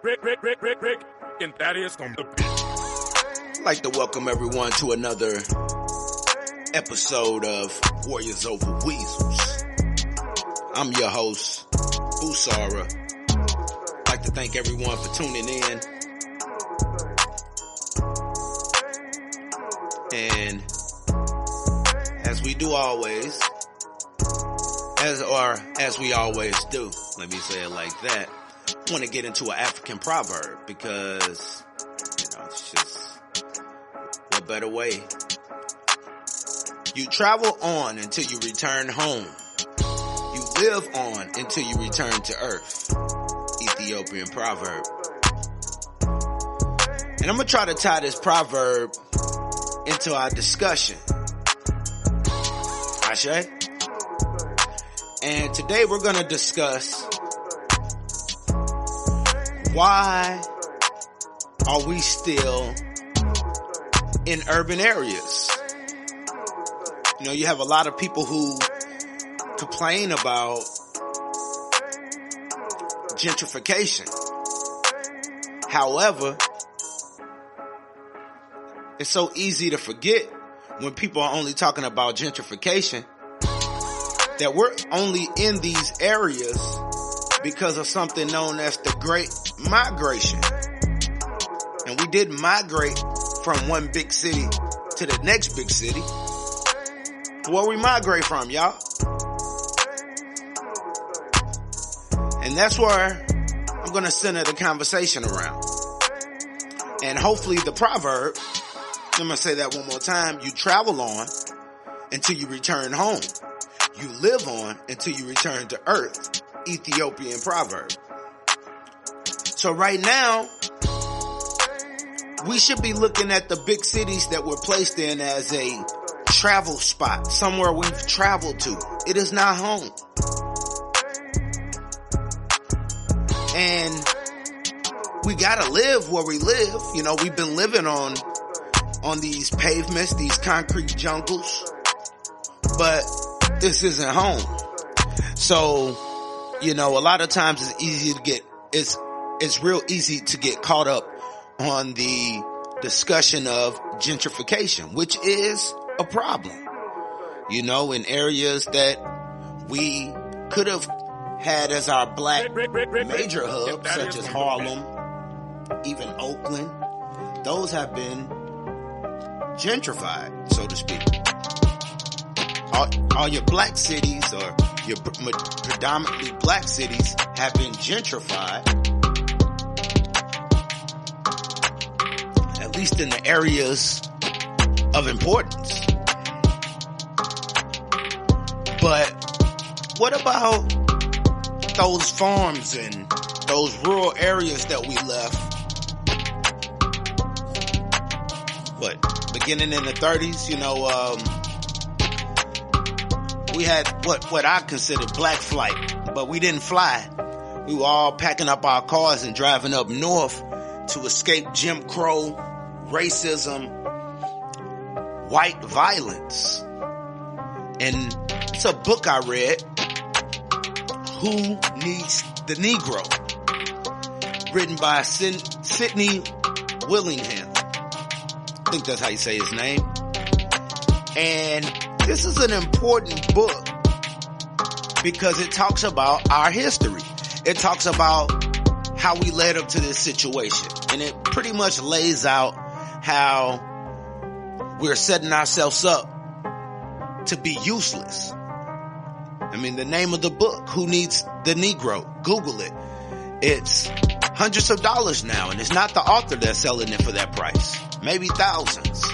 Rick, and Thaddeus on the beat. I'd like to welcome everyone to another episode of Warriors Over Weasels. I'm your host, Busara. I'd like to thank everyone for tuning in. And as we do always, as we always do, let me say it like that, I want to get into an African proverb because, it's just, what better way? You travel on until you return home. You live on until you return to earth. Ethiopian proverb. And I'm going to try to tie this proverb into our discussion. Ashe? And today we're going to discuss why are we still in urban areas? You have a lot of people who complain about gentrification. However, it's so easy to forget when people are only talking about gentrification that we're only in these areas because of something known as the Great Migration. And we did migrate from one big city to the next big city. Where we migrate from, y'all? And that's where I'm going to center the conversation around. And hopefully the proverb, I'm going to say that one more time, you travel on until you return home. You live on until you return to earth. Ethiopian proverb. So right now, we should be looking at the big cities that we're placed in as a travel spot, somewhere we've traveled to. It is not home. And we gotta live where we live. We've been living on these pavements, these concrete jungles, but this isn't home. So, a lot of times it's real easy to get caught up on the discussion of gentrification, which is a problem. In areas that we could have had as our black major hubs, such as Harlem, even Oakland, those have been gentrified, so to speak. All your black cities or your predominantly black cities have been gentrified, at least in the areas of importance. But what about those farms and those rural areas that we left? Beginning in the 30s, we had what I considered black flight, but we didn't fly. We were all packing up our cars and driving up north to escape Jim Crow, racism, white violence. And it's a book I read, Who Needs the Negro, written by Sidney Willingham. I think that's how you say his name. And this is an important book because it talks about our history. It talks about how we led up to this situation. And it pretty much lays out how we're setting ourselves up to be useless. The name of the book, Who Needs the Negro? Google it. It's hundreds of dollars now, and it's not the author that's selling it for that price. Maybe thousands.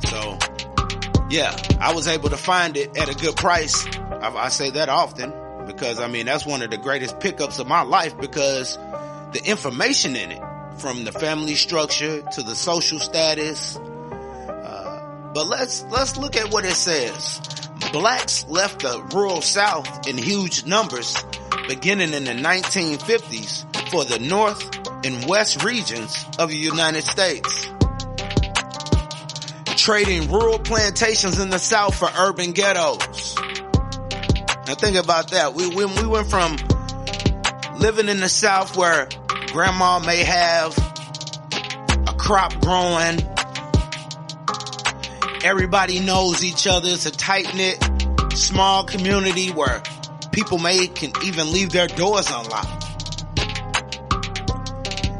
So, yeah, I was able to find it at a good price. I say that often because, that's one of the greatest pickups of my life because the information in it, from the family structure to the social status. But let's look at what it says. Blacks left the rural South in huge numbers beginning in the 1950s for the North and West regions of the United States, trading rural plantations in the South for urban ghettos. Now think about that. We went from living in the South where grandma may have a crop growing. Everybody knows each other. It's a tight-knit, small community where people can even leave their doors unlocked.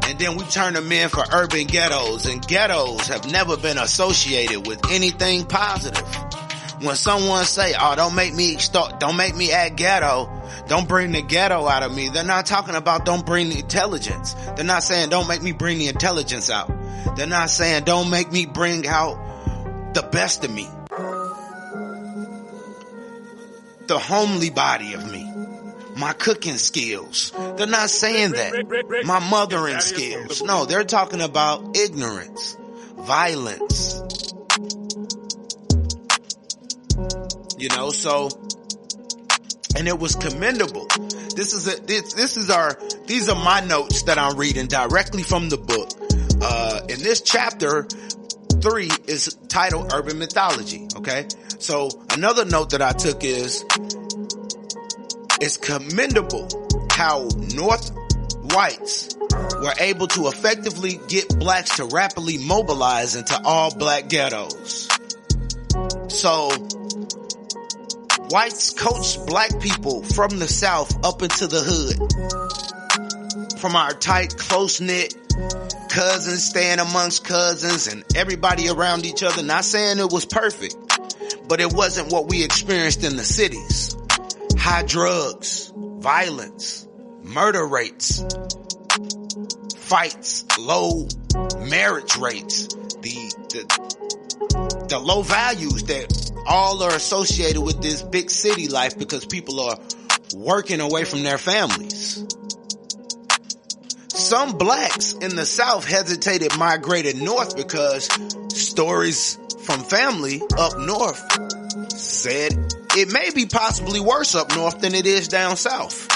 And then we turn them in for urban ghettos, and ghettos have never been associated with anything positive. When someone say, "Oh, don't make me act ghetto. Don't bring the ghetto out of me," they're not talking about don't bring the intelligence. They're not saying don't make me bring the intelligence out. They're not saying don't make me bring out the best of me. The homely body of me. My cooking skills. They're not saying that. My mothering skills. No, they're talking about ignorance, violence. And it was commendable. These are my notes that I'm reading directly from the book. In this chapter 3 is titled Urban Mythology. Okay. So another note that I took is, it's commendable how North whites were able to effectively get blacks to rapidly mobilize into all black ghettos. So whites coached black people from the South up into the hood. From our tight, close-knit cousins staying amongst cousins and everybody around each other. Not saying it was perfect, but it wasn't what we experienced in the cities. High drugs, violence, murder rates, fights, low marriage rates, the low values that all are associated with this big city life because people are working away from their families. Some blacks in the South hesitated, migrated north because stories from family up north said it may be possibly worse up north than it is down south.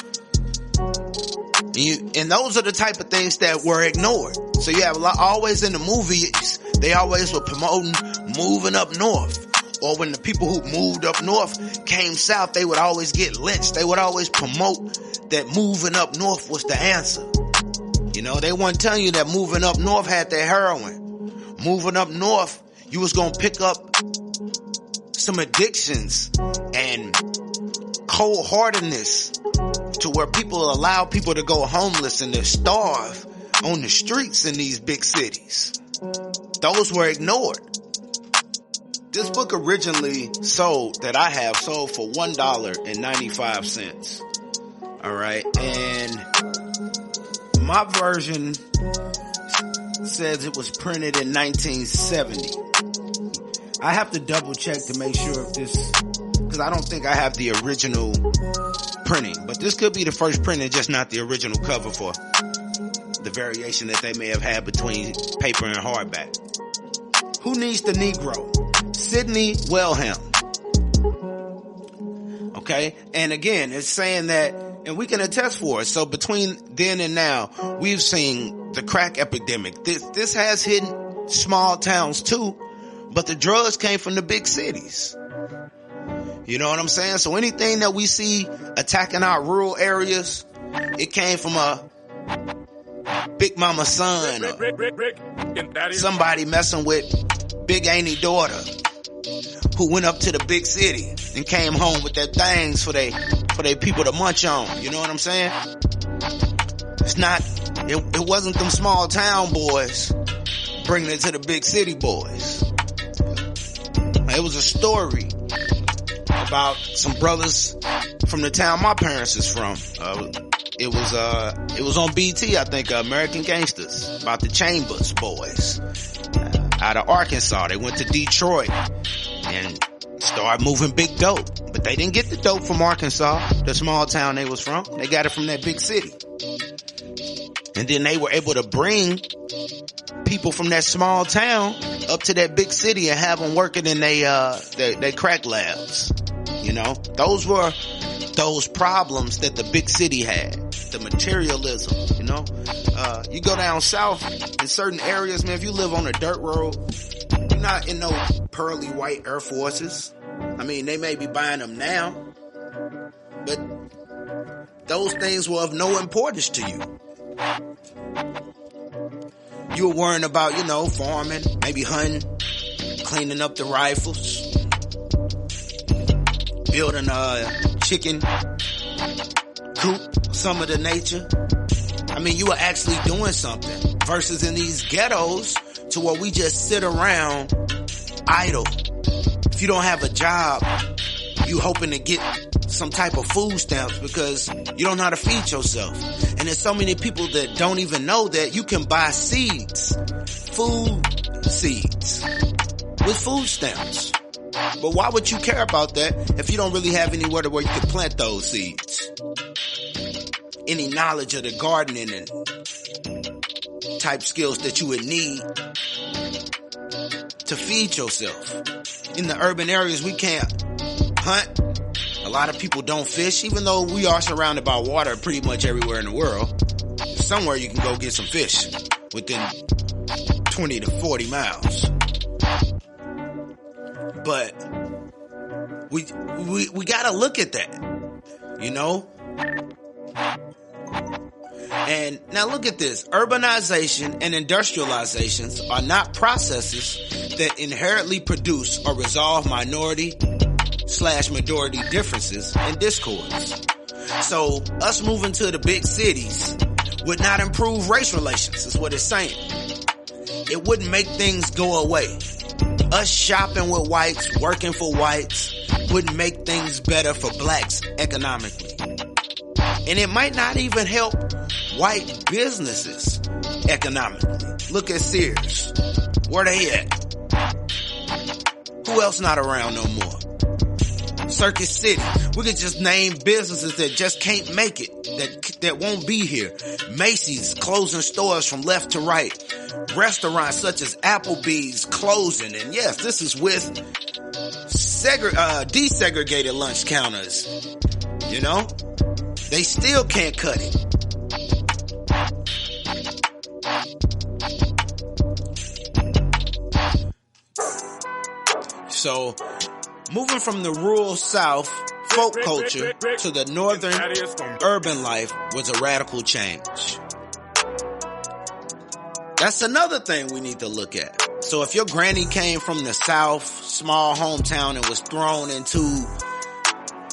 And those are the type of things that were ignored. So you have always in the movies, they always were promoting moving up north. Or when the people who moved up north came south, they would always get lynched. They would always promote that moving up north was the answer. They weren't telling you that moving up north had their heroin. Moving up north, you was going to pick up some addictions and cold-heartedness to where people allow people to go homeless and to starve on the streets in these big cities. Those were ignored. This book originally sold for $1.95. All right. And my version says it was printed in 1970. I have to double check to make sure if this, because I don't think I have the original printing, but this could be the first printing, just not the original cover for the variation that they may have had between paper and hardback. Who Needs the Negro? Sidney Wellham. Okay. And again, it's saying that, and we can attest for it. So between then and now, we've seen the crack epidemic. This has hit small towns too, but the drugs came from the big cities. You know what I'm saying? So anything that we see attacking our rural areas, it came from a big mama's son or somebody messing with Big Auntie daughter who went up to the big city and came home with their things for they people to munch on. You know what I'm saying? It wasn't them small town boys bringing it to the big city boys. It was a story about some brothers from the town my parents is from. It was on BT, I think, American Gangsters, about the Chambers boys out of Arkansas. They went to Detroit and started moving big dope, but they didn't get the dope from Arkansas, the small town they was from. They got it from that big city. And then they were able to bring people from that small town up to that big city and have them working in they crack labs. Those were those problems that the big city had. The materialism, you go down south in certain areas, man, if you live on a dirt road, you're not in no pearly white Air Forces. I mean, they may be buying them now, but those things were of no importance to you. You were worrying about, farming, maybe hunting, cleaning up the rifles, building a chicken coop, some of the nature. I mean, you were actually doing something versus in these ghettos to where we just sit around idle. If you don't have a job, you hoping to get some type of food stamps because you don't know how to feed yourself. And there's so many people that don't even know that you can buy seeds, food seeds with food stamps. But why would you care about that if you don't really have anywhere to where you can plant those seeds? Any knowledge of the gardening and type skills that you would need to feed yourself. In the urban areas, we can't hunt. A lot of people don't fish, even though we are surrounded by water pretty much everywhere in the world. Somewhere you can go get some fish within 20 to 40 miles. But we gotta look at that, And now look at this. Urbanization and industrializations are not processes that inherently produce or resolve minority/majority differences and discords. So us moving to the big cities would not improve race relations, is what it's saying. It wouldn't make things go away. Us shopping with whites, working for whites, wouldn't make things better for blacks economically. And it might not even help white businesses economically. Look at Sears. Where they at? Who else not around no more? Circuit City. We could just name businesses that just can't make it, that won't be here. Macy's closing stores from left to right. Restaurants such as Applebee's closing. And yes, this is with desegregated lunch counters. They still can't cut it. So, moving from the rural South folk culture to the northern urban life was a radical change. That's another thing we need to look at. So if your granny came from the South, small hometown, and was thrown into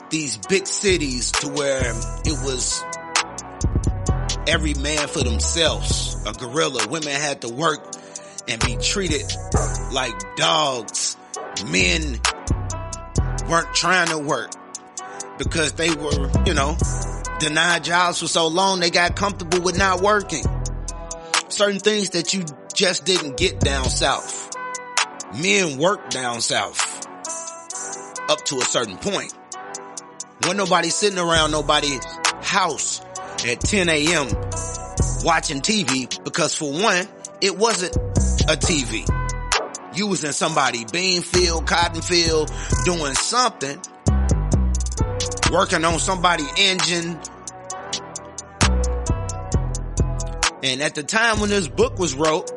these big cities to where it was every man for themselves, a guerrilla, women had to work and be treated like dogs. Men weren't trying to work because they were, denied jobs for so long they got comfortable with not working. Certain things that you just didn't get down south. Men worked down south up to a certain point. Wasn't nobody sitting around nobody's house at 10 a.m. watching TV because, for one, it wasn't a TV. You was in somebody's bean field, cotton field, doing something, working on somebody's engine. And at the time when this book was wrote,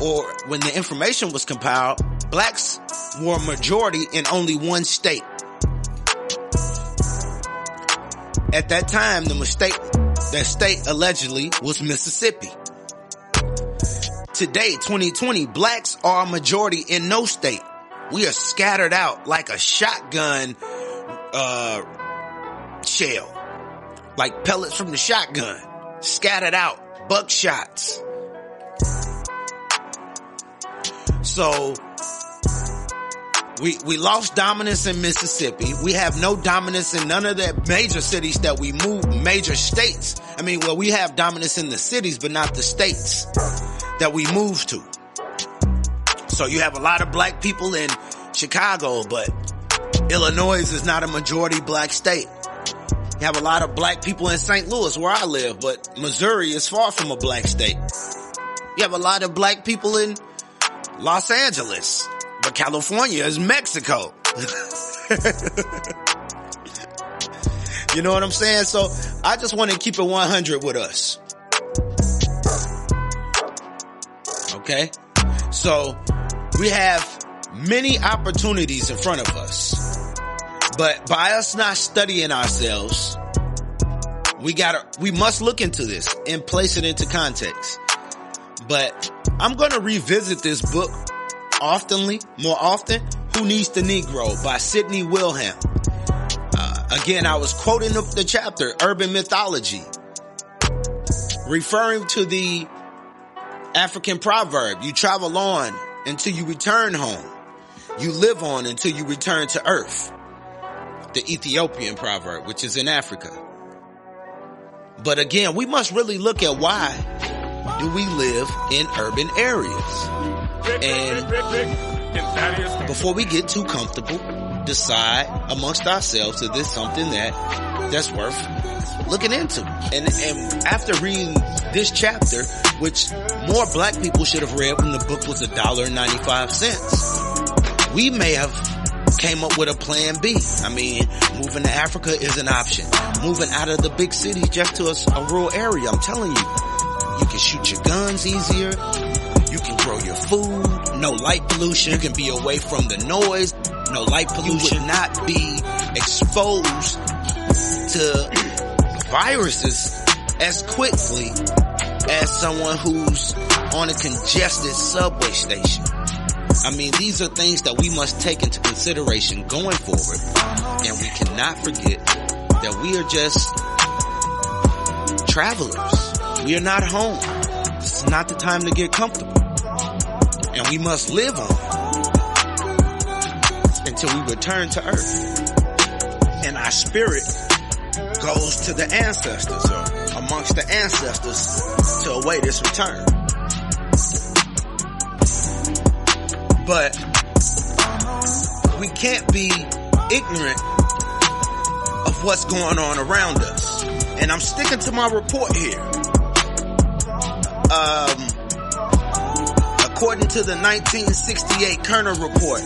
or when the information was compiled, blacks were a majority in only one state. At that time, that state allegedly was Mississippi. Today, 2020, blacks are a majority in no state. We are scattered out like a shotgun shell, like pellets from the shotgun, scattered out, buckshots. So we lost dominance in Mississippi. We have no dominance in none of the major cities that we moved, major states. We have dominance in the cities, but not the states that we moved to. So you have a lot of black people in Chicago, but Illinois is not a majority black state. You have a lot of black people in St. Louis, where I live, but Missouri is far from a black state. You have a lot of black people in Los Angeles, but California is Mexico. You know what I'm saying? So I just want to keep it 100 with us. Okay? So we have many opportunities in front of us, but by us not studying ourselves, we must look into this and place it into context. But I'm going to revisit this book more often. Who Needs the Negro by Sidney Wilhelm. Again, I was quoting the chapter, Urban Mythology, referring to the African proverb, you travel on until you return home. You live on until you return to earth. The Ethiopian proverb, which is in Africa. But again, we must really look at why do we live in urban areas. And before we get too comfortable, decide amongst ourselves if there's something that's worth looking into. And after reading this chapter, which more black people should have read when the book was $1.95, we may have came up with a plan B. I mean, moving to Africa is an option. Moving out of the big city just to a rural area, I'm telling you, you can shoot your guns easier. You can grow your food. No light pollution. You can be away from the noise. No light pollution. You would not be exposed to viruses as quickly as someone who's on a congested subway station. I mean, these are things that we must take into consideration going forward. And we cannot forget that we are just travelers. We are not home. This is not the time to get comfortable. And we must live on until we return to earth. And our spirit goes to the ancestors, or amongst the ancestors, to await its return. But we can't be ignorant of what's going on around us. And I'm sticking to my report here. According to the 1968 Kerner report,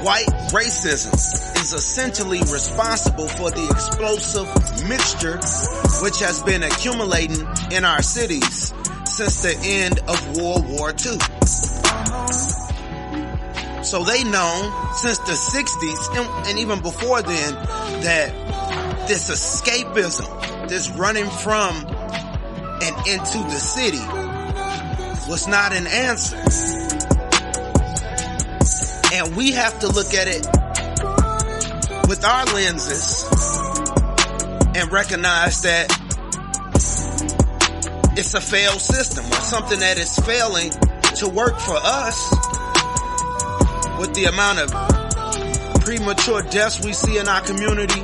white racism is essentially responsible for the explosive mixture which has been accumulating in our cities since the end of World War II. So they know since the 60s and even before then that this escapism, this running from and into the city was not an answer. And we have to look at it with our lenses and recognize that it's a failed system or something that is failing to work for us. With the amount of premature deaths we see in our community,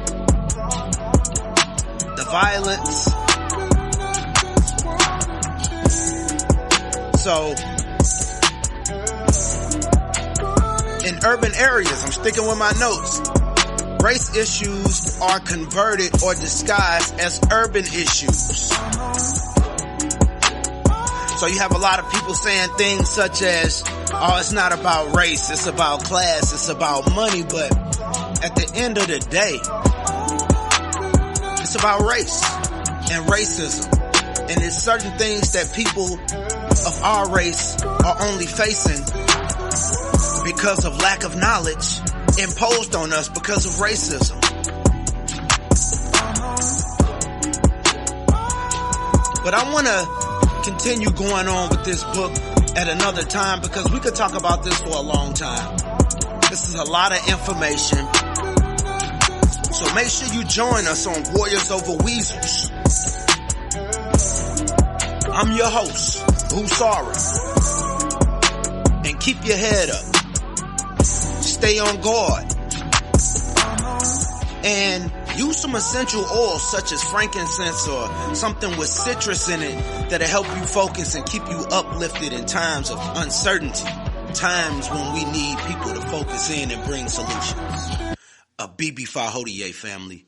the violence. So, in urban areas, I'm sticking with my notes, race issues are converted or disguised as urban issues. So you have a lot of people saying things such as, oh, it's not about race, it's about class, it's about money, but at the end of the day, it's about race and racism. And there's certain things that people of our race are only facing because of lack of knowledge imposed on us because of racism. But I want to continue going on with this book at another time because we could talk about this for a long time. This is a lot of information. So make sure you join us on Warriors Over Weasels. I'm your host, Busara. And keep your head up. Stay on guard. And use some essential oils such as frankincense or something with citrus in it that'll help you focus and keep you uplifted in times of uncertainty. Times when we need people to focus in and bring solutions. A BB Fahodie family.